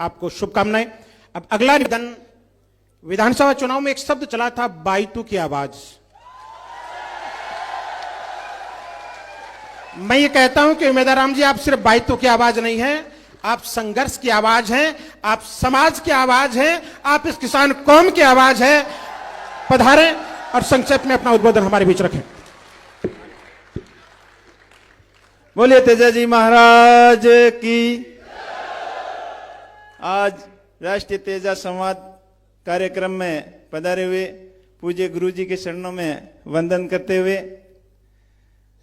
आपको शुभकामनाएं। अब अगला निवेदन, विधानसभा चुनाव में एक शब्द चला था, बाइतू की आवाज। मैं ये कहता हूं कि उमेदवार राम जी, आप सिर्फ बाइतू की आवाज नहीं है, आप संघर्ष की आवाज हैं, आप समाज की आवाज हैं, आप इस किसान कौम की आवाज है। पधारें और संक्षेप में अपना उद्बोधन हमारे बीच रखें। बोलिए तेजाजी महाराज की। आज राष्ट्रीय तेजा संवाद कार्यक्रम में पधारे हुए पूज्य गुरुजी के चरणों में वंदन करते हुए,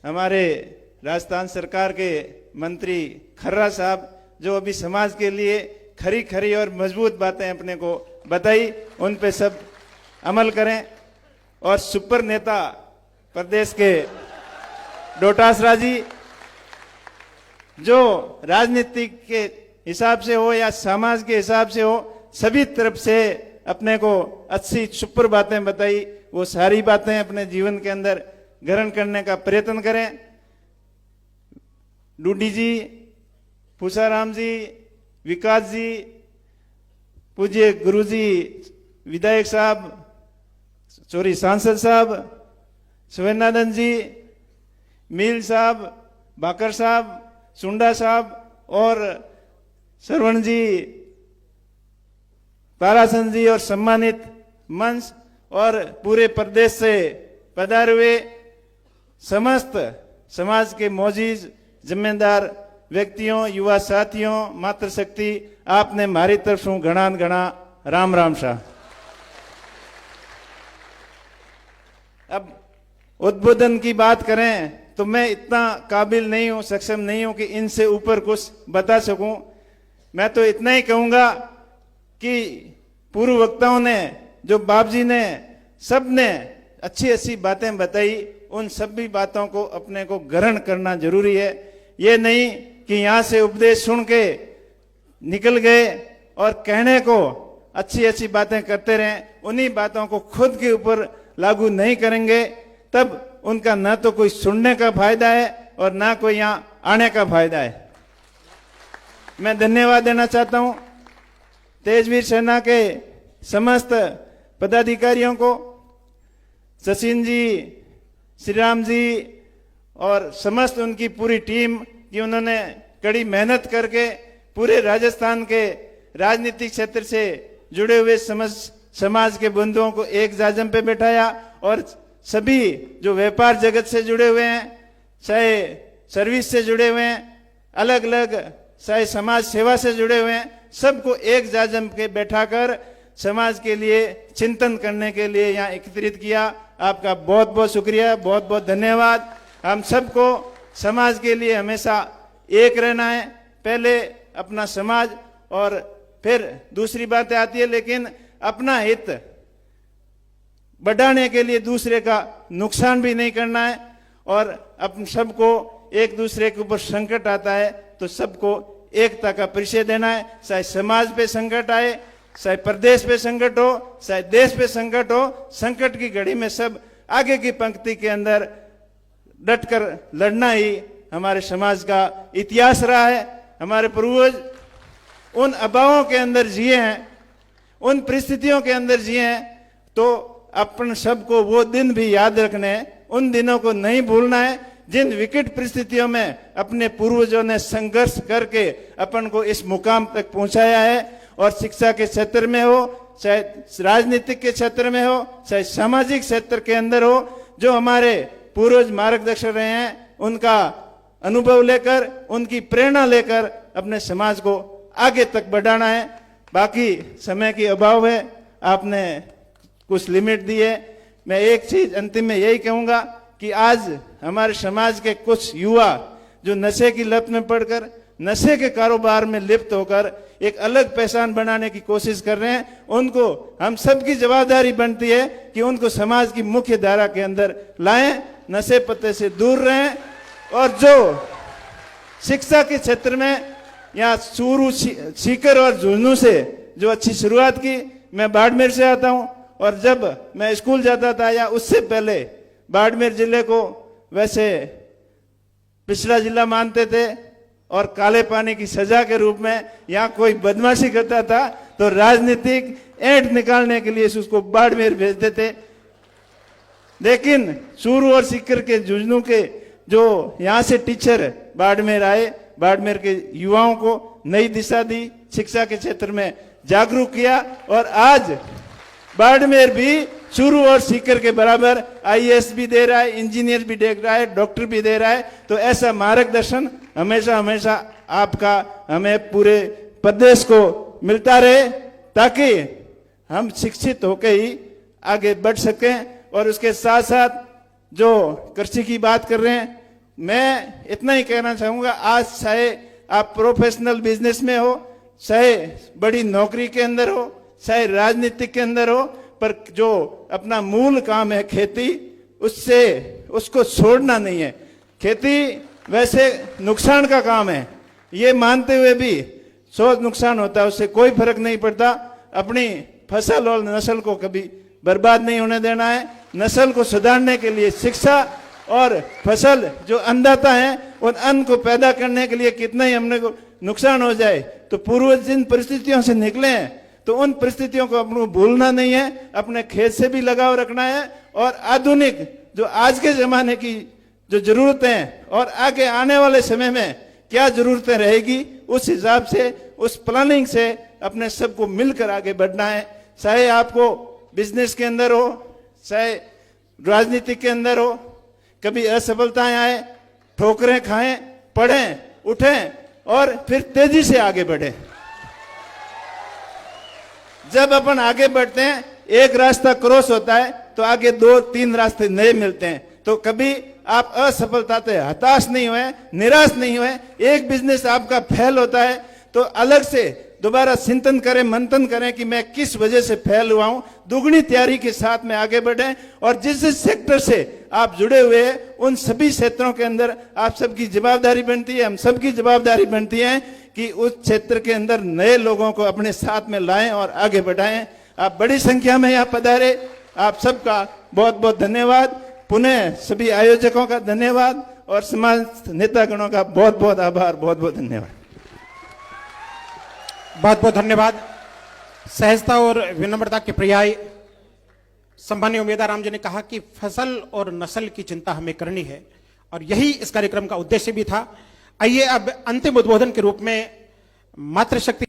हमारे राजस्थान सरकार के मंत्री खर्रा साहब जो अभी समाज के लिए खरी खरी और मजबूत बातें अपने को बताई, उन पे सब अमल करें। और सुपर नेता प्रदेश के डोटासरा जी, जो राजनीति के हिसाब से हो या समाज के हिसाब से हो, सभी तरफ से अपने को अच्छी सुपर बातें बताई, वो सारी बातें अपने जीवन के अंदर ग्रहण करने का प्रयत्न करें। डूडी जी, पूसाराम जी, विकास जी, पूज्य गुरुजी विधायक साहब, चोरी सांसद साहब, सुवर्णानंद जी, मील साहब, बाकर साहब, सुंडा साहब और श्रवण जी, तारासन जी और सम्मानित मंच और पूरे प्रदेश से पधारे हुए समस्त समाज के मौजीज जिम्मेदार व्यक्तियों, युवा साथियों, मातृशक्ति, आपने मारी तरफ घना घना राम राम शाह। अब उद्बोधन की बात करें तो मैं इतना काबिल नहीं हूं, सक्षम नहीं हूं कि इनसे ऊपर कुछ बता सकूं। मैं तो इतना ही कहूंगा कि पूर्व वक्ताओं ने, जो बाप जी ने, सब ने अच्छी अच्छी बातें बताई, उन सभी बातों को अपने को ग्रहण करना जरूरी है। ये नहीं कि यहां से उपदेश सुन के निकल गए और कहने को अच्छी अच्छी बातें करते रहें, उन्हीं बातों को खुद के ऊपर लागू नहीं करेंगे, तब उनका ना तो कोई सुनने का फायदा है और ना कोई यहां आने का फायदा है। मैं धन्यवाद देना चाहता हूं तेजवीर सेना के समस्त पदाधिकारियों को, सचिन जी, श्री राम जी और समस्त उनकी पूरी टीम की, उन्होंने कड़ी मेहनत करके पूरे राजस्थान के राजनीतिक क्षेत्र से जुड़े हुए समाज के बंधुओं को एक जाजम पे बैठाया और सभी जो व्यापार जगत से जुड़े हुए हैं, चाहे सर्विस से जुड़े हुए हैं, अलग अलग चाहे समाज सेवा से जुड़े हुए हैं, सबको एक जाजम पे बैठाकर समाज के लिए चिंतन करने के लिए यहाँ एकत्रित किया। आपका बहुत बहुत शुक्रिया, बहुत बहुत धन्यवाद। हम सबको समाज के लिए हमेशा एक रहना है, पहले अपना समाज और फिर दूसरी बातें आती है, लेकिन अपना हित बढ़ाने के लिए दूसरे का नुकसान भी नहीं करना है। और अपन सबको एक दूसरे के ऊपर संकट आता है तो सबको एकता का परिचय देना है, चाहे समाज पे संकट आए, चाहे प्रदेश पे संकट हो, चाहे देश पे संकट हो, संकट की घड़ी में सब आगे की पंक्ति के अंदर डटकर लड़ना ही हमारे समाज का इतिहास रहा है। हमारे पूर्वज उन अभावों के अंदर जिए हैं, उन परिस्थितियों के अंदर जिए हैं, तो अपन सबको वो दिन भी याद रखने हैं, उन दिनों को नहीं भूलना है जिन विकट परिस्थितियों में अपने पूर्वजों ने संघर्ष करके अपन को इस मुकाम तक पहुंचाया है। और शिक्षा के क्षेत्र में हो, चाहे राजनीतिक के क्षेत्र में हो, चाहे सामाजिक क्षेत्र के अंदर हो, जो हमारे पूर्वज मार्गदर्शक रहे हैं, उनका अनुभव लेकर, उनकी प्रेरणा लेकर अपने समाज को आगे तक बढ़ाना है। बाकी समय की अभाव है, आपने कुछ लिमिट दी है। मैं एक चीज अंतिम में यही कहूंगा कि आज हमारे समाज के कुछ युवा जो नशे की लत में पड़कर, नशे के कारोबार में लिप्त होकर एक अलग पहचान बनाने की कोशिश कर रहे हैं, उनको हम सबकी जवाबदारी बनती है कि उनको समाज की मुख्य धारा के अंदर लाएं, नशे पत्ते से दूर रहें। और जो शिक्षा के क्षेत्र में यहाँ चूरू, सीकर और झुंझुनू से जो अच्छी शुरुआत की, मैं बाड़मेर से आता हूँ और जब मैं स्कूल जाता था या उससे पहले बाड़मेर जिले को वैसे पिछड़ा जिला मानते थे और काले पानी की सजा के रूप में यहाँ कोई बदमाशी करता था तो राजनीतिक ऐंठ निकालने के लिए उसको बाड़मेर भेजते थे। लेकिन चूरू और सीकर के झुंझुनू के जो यहाँ से टीचर बाड़मेर आए, बाड़मेर के युवाओं को नई दिशा दी, शिक्षा के क्षेत्र में जागरूक किया और आज बाड़मेर भी चूरू और सीकर के बराबर आईएएस भी दे रहा है, इंजीनियर भी दे रहा है, डॉक्टर भी दे रहा है। तो ऐसा मार्गदर्शन हमेशा हमेशा आपका हमें पूरे प्रदेश को मिलता रहे ताकि हम शिक्षित होकर ही आगे बढ़ सकें। और उसके साथ साथ जो कृषि की बात कर रहे हैं, मैं इतना ही कहना चाहूंगा, आज चाहे आप प्रोफेशनल बिजनेस में हो, चाहे बड़ी नौकरी के अंदर हो, चाहे राजनीतिक के अंदर हो, पर जो अपना मूल काम है खेती, उसको छोड़ना नहीं है। खेती वैसे नुकसान का काम है, ये मानते हुए भी 100 नुकसान होता है, उससे कोई फर्क नहीं पड़ता। अपनी फसल और नस्ल को कभी बर्बाद नहीं होने देना है। नस्ल को सुधारने के लिए शिक्षा और फसल जो अन्नदाता है, उन अन्न को पैदा करने के लिए कितना ही हमने को नुकसान हो जाए, तो पूर्वज जिन परिस्थितियों से निकले हैं तो उन परिस्थितियों को अपने भूलना नहीं है, अपने खेत से भी लगाव रखना है। और आधुनिक जो आज के जमाने की जो जरूरतें हैं और आगे आने वाले समय में क्या जरूरतें रहेगी, उस हिसाब से, उस प्लानिंग से अपने सबको मिलकर आगे बढ़ना है। चाहे आपको बिजनेस के अंदर हो, चाहे राजनीति के अंदर हो, कभी असफलताएं आए, ठोकरें खाएं, पढ़ें, उठें और फिर तेजी से आगे बढ़ें। जब अपन आगे बढ़ते हैं, एक रास्ता क्रॉस होता है तो आगे 2-3 रास्ते नए मिलते हैं। तो कभी आप असफलता से हताश नहीं हुए, निराश नहीं हुए। एक बिजनेस आपका फेल होता है तो अलग से दोबारा चिंतन करें, मंथन करें कि मैं किस वजह से फेल हुआ हूं, दुगनी तैयारी के साथ में आगे बढ़ें। और जिस जिस सेक्टर से आप जुड़े हुए हैं, उन सभी क्षेत्रों के अंदर आप सबकी जवाबदारी बनती है, हम सबकी जवाबदारी बनती है कि उस क्षेत्र के अंदर नए लोगों को अपने साथ में लाएं और आगे बढ़ाएं। आप बड़ी संख्या में यहाँ पधारे, आप सबका बहुत बहुत धन्यवाद। पुनः सभी आयोजकों का धन्यवाद और समाज नेतागणों का बहुत बहुत आभार, बहुत बहुत धन्यवाद। बहुत बहुत धन्यवाद। सहजता और विनम्रता के पर्याय सम्माननीय उमेदवार राम जी ने कहा कि फसल और नस्ल की चिंता हमें करनी है और यही इस कार्यक्रम का उद्देश्य भी था। आइए अब अंतिम उद्बोधन के रूप में मातृशक्ति